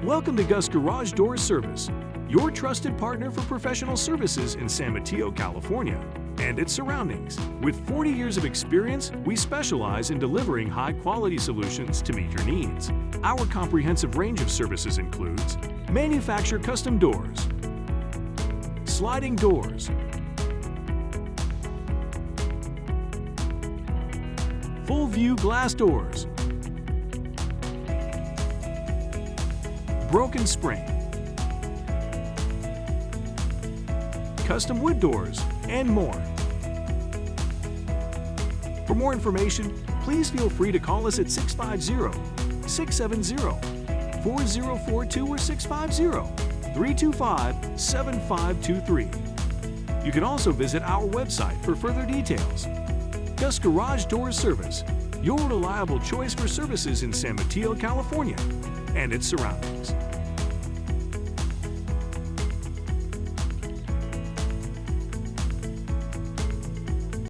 Welcome to Gus Garage Door Service, your trusted partner for professional services in San Mateo, California, and its surroundings. With 40 years of experience, we specialize in delivering high-quality solutions to meet your needs. Our comprehensive range of services includes manufacture custom doors, sliding doors, full-view glass doors, broken spring, custom wood doors, and more. For more information, please feel free to call us at 650-670-4042 or 650-325-7523. You can also visit our website for further details. Gus Garage Door Service, your reliable choice for services in San Mateo, California, and its surroundings.